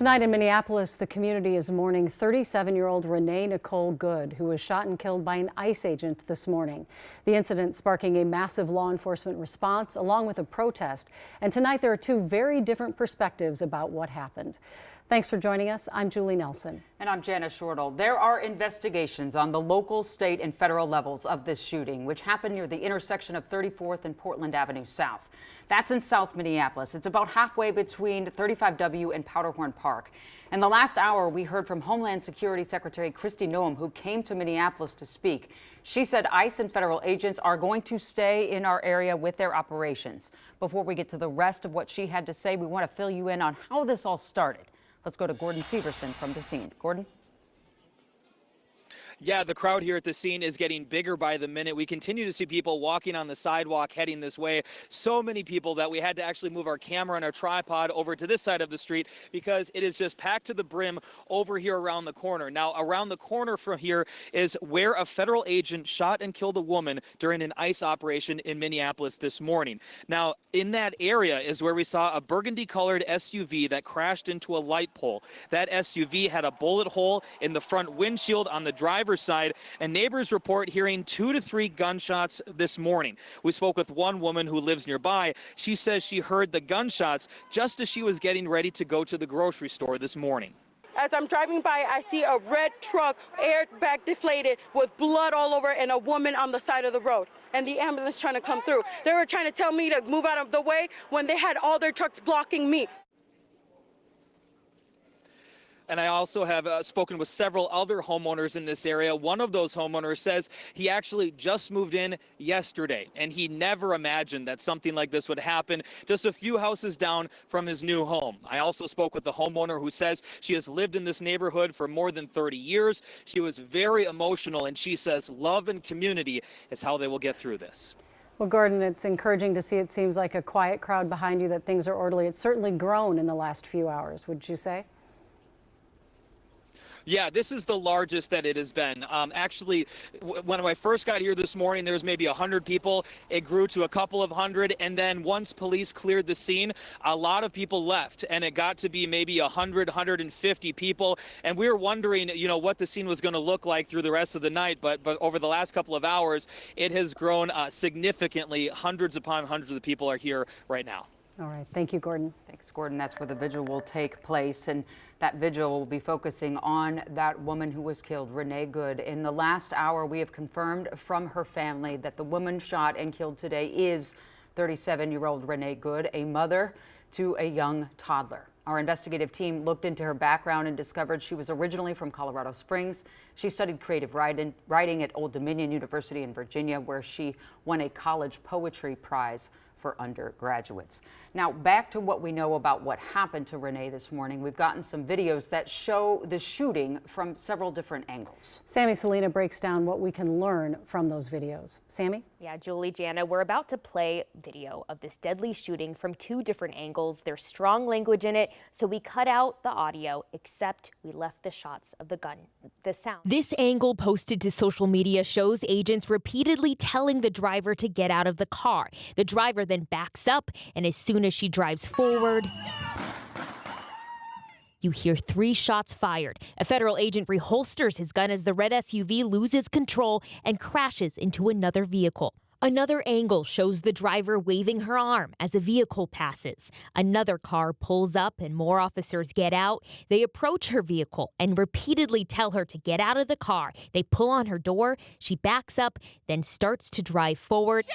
Tonight in Minneapolis, the community is mourning 37-year-old Renee Nicole Good, who was shot and killed by an ICE agent this morning. The incident sparking a massive law enforcement response along with a protest. And tonight there are two very different perspectives about what happened. Thanks for joining us. I'm Julie Nelson. And I'm Janice Shortle. There are investigations on the local, state, and federal levels of this shooting, which happened near the intersection of 34th and Portland Avenue South. That's in South Minneapolis. It's about halfway between 35W and Powderhorn Park. In the last hour, we heard from Homeland Security Secretary Kristi Noem, who came to Minneapolis to speak. She said ICE and federal agents are going to stay in our area with their operations. Before we get to the rest of what she had to say, we want to fill you in on how this all started. Let's go to Gordon Severson from the scene. Gordon? Yeah, the crowd here at the scene is getting bigger by the minute. We continue to see people walking on the sidewalk heading this way. So many people that we had to actually move our camera and our tripod over to this side of the street because it is just packed to the brim over here around the corner. Now, around the corner from here is where a federal agent shot and killed a woman during an ICE operation in Minneapolis this morning. Now, in that area is where we saw a burgundy-colored SUV that crashed into a light pole. That SUV had a bullet hole in the front windshield on the driver's side, and neighbors report hearing 2 to 3 gunshots this morning. We spoke with one woman who lives nearby. She says she heard the gunshots just as she was getting ready to go to the grocery store this morning. As I'm driving by, I see a red truck, airbag deflated, with blood all over and a woman on the side of the road, and the ambulance trying to come through. They were trying to tell me to move out of the way when they had all their trucks blocking me. And I also have spoken with several other homeowners in this area. One of those homeowners says he actually just moved in yesterday, and he never imagined that something like this would happen just a few houses down from his new home. I also spoke with the homeowner who says she has lived in this neighborhood for more than 30 years. She was very emotional, and she says love and community is how they will get through this. Well, Gordon, it's encouraging to see. It seems like a quiet crowd behind you, that things are orderly. It's certainly grown in the last few hours, would you say? Yeah, this is the largest that it has been. Actually, when I first got here this morning, there was maybe 100 people. It grew to a couple of hundred, and then once police cleared the scene, a lot of people left, and it got to be maybe 100, 150 people. And we were wondering, what the scene was going to look like through the rest of the night. But over the last couple of hours, it has grown significantly. Hundreds upon hundreds of people are here right now. All right. Thank you, Gordon. Thanks, Gordon. That's where the vigil will take place. And that vigil will be focusing on that woman who was killed, Renee Good. In the last hour, we have confirmed from her family that the woman shot and killed today is 37-year-old Renee Good, a mother to a young toddler. Our investigative team looked into her background and discovered she was originally from Colorado Springs. She studied creative writing at Old Dominion University in Virginia, where she won a college poetry prize for undergraduates. Now, back to what we know about what happened to Renee this morning. We've gotten some videos that show the shooting from several different angles. Sammy Selena breaks down what we can learn from those videos. Sammy? Yeah, Julie, Jana, we're about to play video of this deadly shooting from 2 different angles. There's strong language in it, so we cut out the audio, except we left the shots of the gun, the sound. This angle posted to social media shows agents repeatedly telling the driver to get out of the car. The driver then backs up, and as soon as she drives forward, you hear 3 shots fired. A federal agent reholsters his gun as the red SUV loses control and crashes into another vehicle. Another angle shows the driver waving her arm as a vehicle passes. Another car pulls up and more officers get out. They approach her vehicle and repeatedly tell her to get out of the car. They pull on her door. She backs up, then starts to drive forward.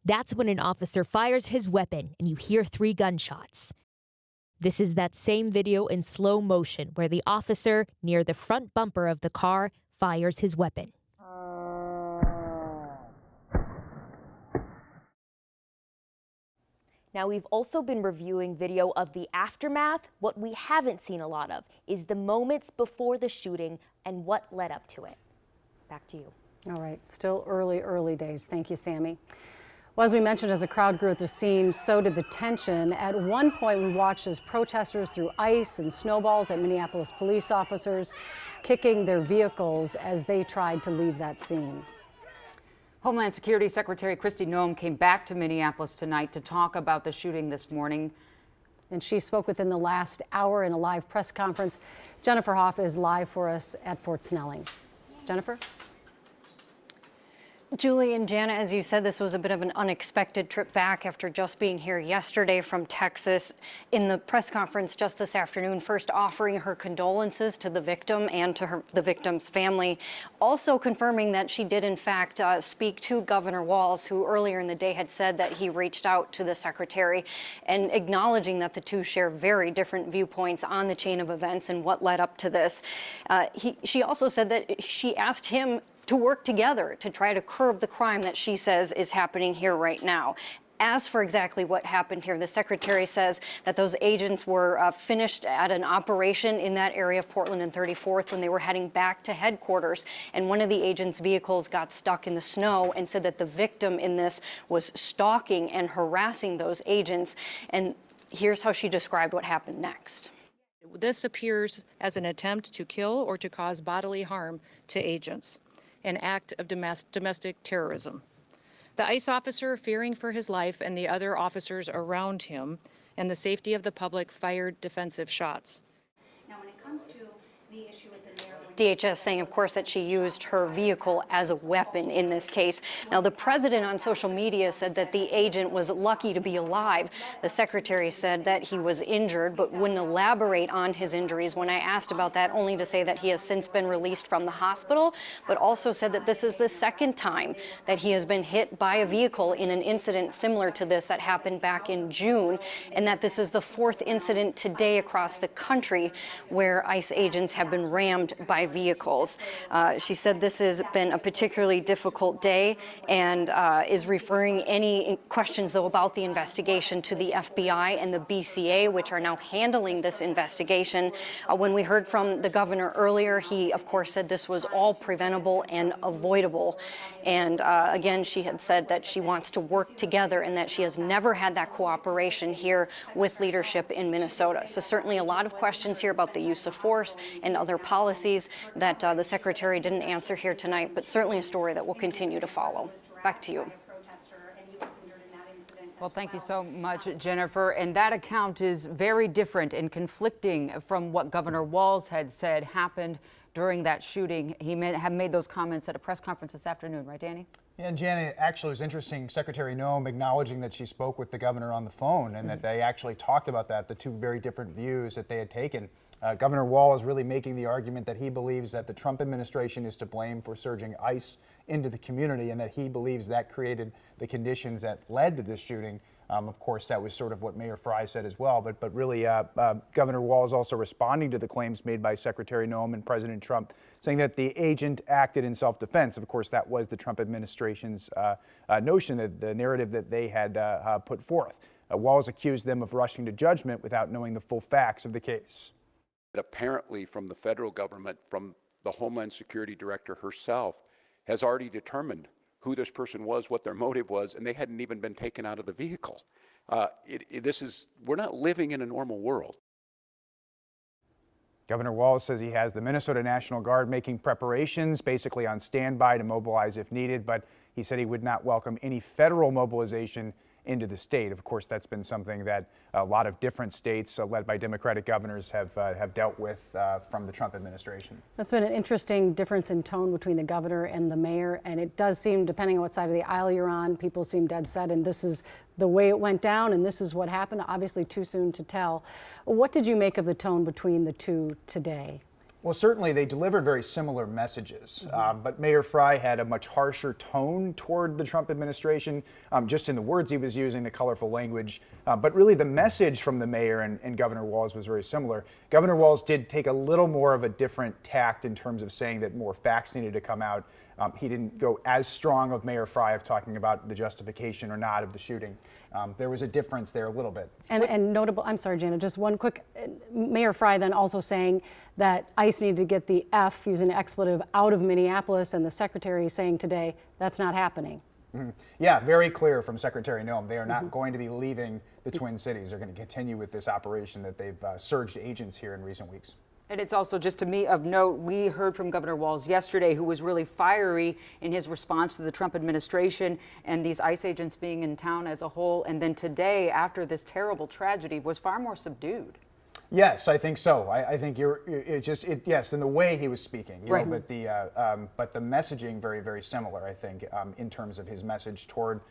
That's when an officer fires his weapon and you hear 3 gunshots. This is that same video in slow motion where the officer near the front bumper of the car fires his weapon. Now, we've also been reviewing video of the aftermath. What we haven't seen a lot of is the moments before the shooting and what led up to it. Back to you. All right. Still early days. Thank you, Sammy. Well, as we mentioned, as a crowd grew at the scene, so did the tension. At one point, we watched as protesters threw ice and snowballs at Minneapolis police officers, kicking their vehicles as they tried to leave that scene. Homeland Security Secretary Kristi Noem came back to Minneapolis tonight to talk about the shooting this morning. And she spoke within the last hour in a live press conference. Jennifer Hoff is live for us at Fort Snelling. Jennifer? Julie and Jana, as you said, this was a bit of an unexpected trip back after just being here yesterday from Texas. In the press conference just this afternoon, first offering her condolences to the victim and to the victim's family, also confirming that she did in fact speak to Governor Walz, who earlier in the day had said that he reached out to the secretary, and acknowledging that the two share very different viewpoints on the chain of events and what led up to this. She also said that she asked him to work together to try to curb the crime that she says is happening here right now. As for exactly what happened here, the secretary says that those agents were finished at an operation in that area of Portland and 34th when they were heading back to headquarters, and one of the agents' vehicles got stuck in the snow, and said that the victim in this was stalking and harassing those agents. And here's how she described what happened next. This appears as an attempt to kill or to cause bodily harm to agents, an act of domestic terrorism. The ICE officer, fearing for his life and the other officers around him and the safety of the public, fired defensive shots. Now, when it comes to the issue with the mayor, DHS saying, of course, that she used her vehicle as a weapon in this case. Now, the president on social media said that the agent was lucky to be alive. The secretary said that he was injured, but wouldn't elaborate on his injuries when I asked about that, only to say that he has since been released from the hospital, but also said that this is the second time that he has been hit by a vehicle in an incident similar to this that happened back in June, and that this is the fourth incident today across the country where ICE agents have been rammed by vehicles. She said this has been a particularly difficult day, and is referring any questions, though, about the investigation to the FBI and the BCA, which are now handling this investigation. When we heard from the governor earlier, he, of course, said this was all preventable and avoidable. And again, she had said that she wants to work together and that she has never had that cooperation here with leadership in Minnesota. So certainly a lot of questions here about the use of force and other policies that the secretary didn't answer here tonight, but certainly a story that will continue to follow. Back to you. Well, thank you so much, Jennifer. And that account is very different and conflicting from what Governor Walz had said happened during that shooting. He had made those comments at a press conference this afternoon, right, Danny? Yeah, and Janet, actually, it was interesting, Secretary Noem acknowledging that she spoke with the governor on the phone and that they actually talked about that, the two very different views that they had taken. Governor Walz is really making the argument that he believes that the Trump administration is to blame for surging ICE into the community, and that he believes that created the conditions that led to this shooting. Of course, that was sort of what Mayor Frey said as well, but really Governor Walz also responding to the claims made by Secretary Noem and President Trump, saying that the agent acted in self-defense. Of course, that was the Trump administration's notion, that the narrative that they had put forth. Walz accused them of rushing to judgment without knowing the full facts of the case. Apparently from the federal government, from the Homeland Security Director herself, has already determined who this person was, what their motive was, and they hadn't even been taken out of the vehicle. We're not living in a normal world. Governor Walz says he has the Minnesota National Guard making preparations, basically on standby to mobilize if needed, but he said he would not welcome any federal mobilization into the state. Of course, that's been something that a lot of different states led by Democratic governors have dealt with from the Trump administration. That's been an interesting difference in tone between the governor and the mayor, and it does seem, depending on what side of the aisle you're on, people seem dead set, and this is the way it went down, and this is what happened. Obviously, too soon to tell. What did you make of the tone between the two today? Well, certainly they delivered very similar messages, but Mayor Frey had a much harsher tone toward the Trump administration, just in the words he was using, the colorful language. But really the message from the mayor and Governor Walz was very similar. Governor Walz did take a little more of a different tact in terms of saying that more facts needed to come out. He didn't go as strong of Mayor Frey of talking about the justification or not of the shooting. There was a difference there a little bit. And notable, I'm sorry, Jana, just one quick, Mayor Frey then also saying that ICE needed to get the F, using an expletive, out of Minneapolis, and the secretary saying today that's not happening. Yeah, very clear from Secretary Noem. They are not going to be leaving the Twin Cities. They're going to continue with this operation that they've surged agents here in recent weeks. And it's also just to me of note, we heard from Governor Walz yesterday, who was really fiery in his response to the Trump administration and these ICE agents being in town as a whole. And then today, after this terrible tragedy, was far more subdued. Yes, I think so. I think yes, in the way he was speaking, you Right. know, but the messaging very, very similar, I think, in terms of his message toward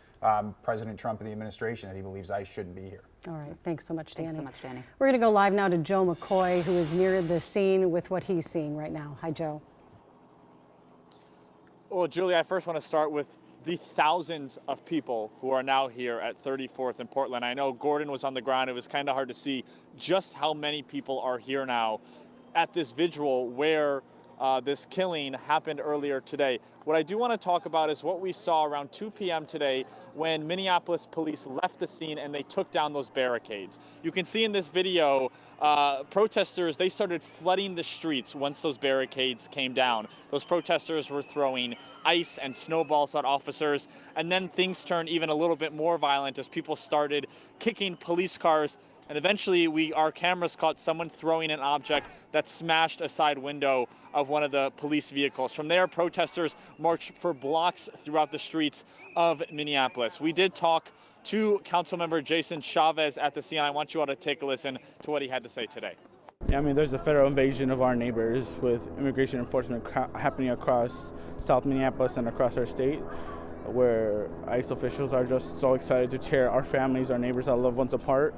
President Trump and the administration, that he believes ICE shouldn't be here. All right. Thanks so much, Danny. Thanks so much, Danny. We're going to go live now to Joe McCoy, who is near the scene with what he's seeing right now. Hi, Joe. Well, Julie, I first want to start with the thousands of people who are now here at 34th and Portland. I know Gordon was on the ground. It was kind of hard to see just how many people are here now at this vigil where this killing happened earlier today. What I do want to talk about is what we saw around 2 p.m. today when Minneapolis police left the scene and they took down those barricades. You can see in this video, protesters, they started flooding the streets once those barricades came down. Those protesters were throwing ice and snowballs at officers, and then things turned even a little bit more violent as people started kicking police cars. And eventually, our cameras caught someone throwing an object that smashed a side window of one of the police vehicles. From there, protesters marched for blocks throughout the streets of Minneapolis. We did talk to Councilmember Jason Chavez at the scene. I want you all to take a listen to what he had to say today. Yeah, I mean, there's a federal invasion of our neighbors with immigration enforcement happening across South Minneapolis and across our state, where ICE officials are just so excited to tear our families, our neighbors, our loved ones apart.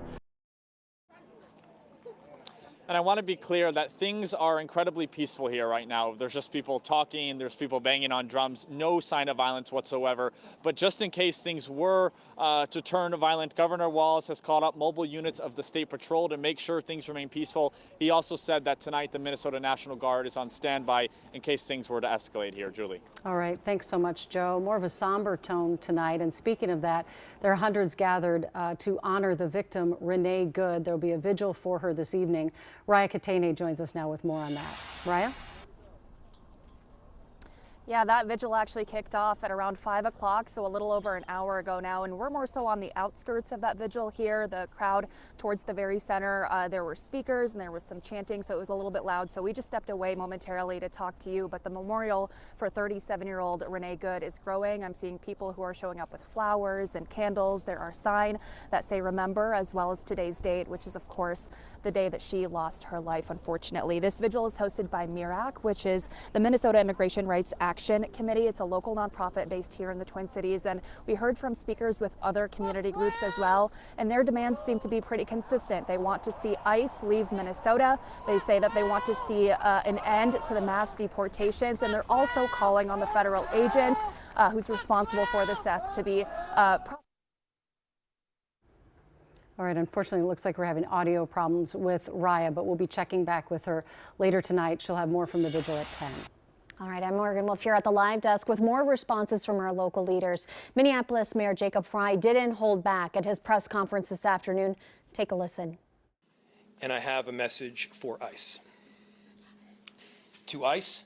And I want to be clear that things are incredibly peaceful here right now. There's just people talking, there's people banging on drums, no sign of violence whatsoever. But just in case things were to turn violent, Governor Walz has called up mobile units of the State Patrol to make sure things remain peaceful. He also said that tonight the Minnesota National Guard is on standby in case things were to escalate here. Julie. All right. Thanks so much, Joe. More of a somber tone tonight. And speaking of that, there are hundreds gathered to honor the victim, Renee Good. There'll be a vigil for her this evening. Raya Katene joins us now with more on that. Raya? Yeah, that vigil actually kicked off at around 5 o'clock, so a little over an hour ago now, and we're more so on the outskirts of that vigil here. The crowd towards the very center, there were speakers and there was some chanting, so it was a little bit loud. So we just stepped away momentarily to talk to you, but the memorial for 37-year-old Renee Good is growing. I'm seeing people who are showing up with flowers and candles. There are signs that say remember, as well as today's date, which is, of course, the day that she lost her life, unfortunately. This vigil is hosted by MIRAC, which is the Minnesota Immigration Rights Action Committee. It's a local nonprofit based here in the Twin Cities, and we heard from speakers with other community groups as well, and their demands seem to be pretty consistent. They want to see ICE leave Minnesota. They say that they want to see an end to the mass deportations, and they're also calling on the federal agent who's responsible for this death to be All right, unfortunately, it looks like we're having audio problems with Raya, but we'll be checking back with her later tonight. She'll have more from the vigil at 10. All right, I'm Morgan Wolf here at the live desk with more responses from our local leaders. Minneapolis Mayor Jacob Frey didn't hold back at his press conference this afternoon. Take a listen. And I have a message for ICE. To ICE,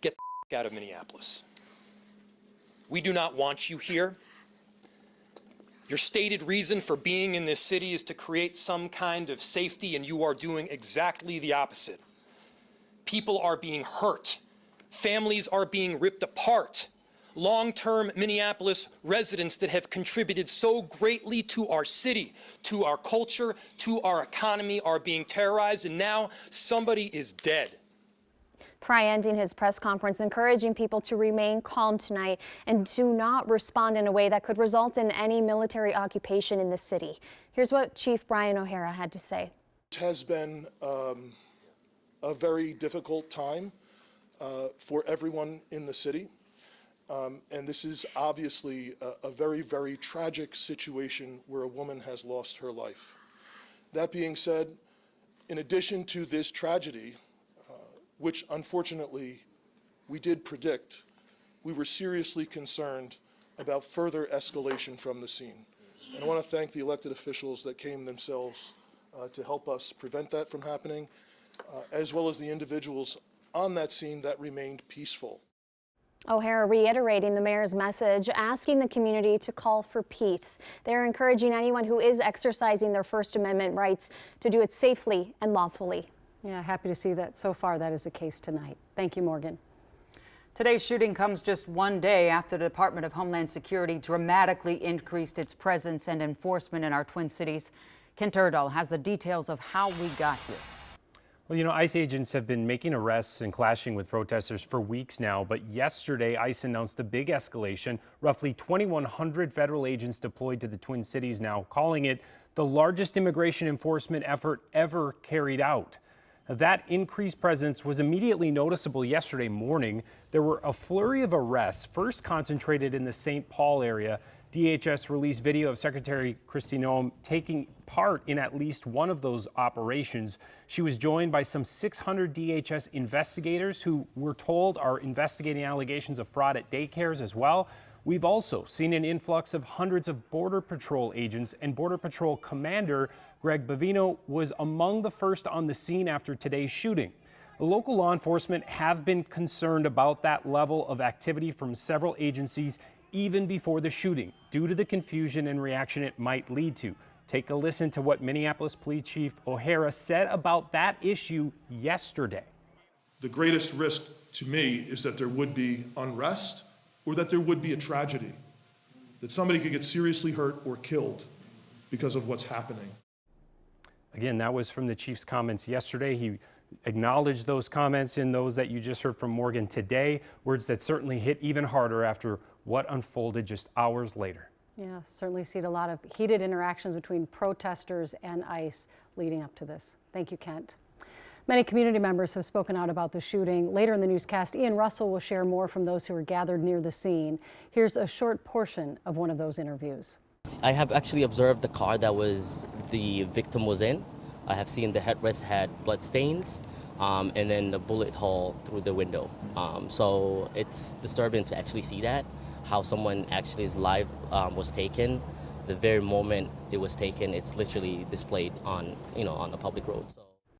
get the out of Minneapolis. We do not want you here. Your stated reason for being in this city is to create some kind of safety, and you are doing exactly the opposite. People are being hurt. Families are being ripped apart. Long-term Minneapolis residents that have contributed so greatly to our city, to our culture, to our economy are being terrorized, and now somebody is dead. Frey ending his press conference, encouraging people to remain calm tonight and to not respond in a way that could result in any military occupation in the city. Here's what Chief Brian O'Hara had to say. It has been a very difficult time for everyone in the city. And this is obviously a very, very tragic situation where a woman has lost her life. That being said, in addition to this tragedy, which unfortunately we did predict, we were seriously concerned about further escalation from the scene. And I want to thank the elected officials that came themselves to help us prevent that from happening, as well as the individuals on that scene that remained peaceful. O'Hara reiterating the mayor's message, asking the community to call for peace. They're encouraging anyone who is exercising their First Amendment rights to do it safely and lawfully. Yeah, happy to see that so far that is the case tonight. Thank you, Morgan. Today's shooting comes just one day after the Department of Homeland Security dramatically increased its presence and enforcement in our Twin Cities. Kent Erdahl has the details of how we got here. Well, you know, ICE agents have been making arrests and clashing with protesters for weeks now, but yesterday ICE announced a big escalation. Roughly 2,100 federal agents deployed to the Twin Cities now, calling it the largest immigration enforcement effort ever carried out. That increased presence was immediately noticeable yesterday morning. There were a flurry of arrests, first concentrated in the St. Paul area. DHS released video of Secretary Kristi Noem taking part in at least one of those operations. She was joined by some 600 DHS investigators who we're told are investigating allegations of fraud at daycares as well. We've also seen an influx of hundreds of Border Patrol agents, and Border Patrol Commander Greg Bavino was among the first on the scene after today's shooting. Local law enforcement have been concerned about that level of activity from several agencies even before the shooting, due to the confusion and reaction it might lead to. Take a listen to what Minneapolis Police Chief O'Hara said about that issue yesterday. The greatest risk to me is that there would be unrest or that there would be a tragedy, that somebody could get seriously hurt or killed because of what's happening. Again, that was from the chief's comments yesterday. He acknowledged those comments in those that you just heard from Morgan today, words that certainly hit even harder after what unfolded just hours later. Yeah, certainly seen a lot of heated interactions between protesters and ICE leading up to this. Thank you, Kent. Many community members have spoken out about the shooting. Later in the newscast, Ian Russell will share more from those who were gathered near the scene. Here's a short portion of one of those interviews. I have actually observed the car that the victim was in. I have seen the headrest had blood stains, and then the bullet hole through the window. So it's disturbing to actually see that, how someone actually's life was taken. The very moment it was taken, it's literally displayed on, on the public road. So.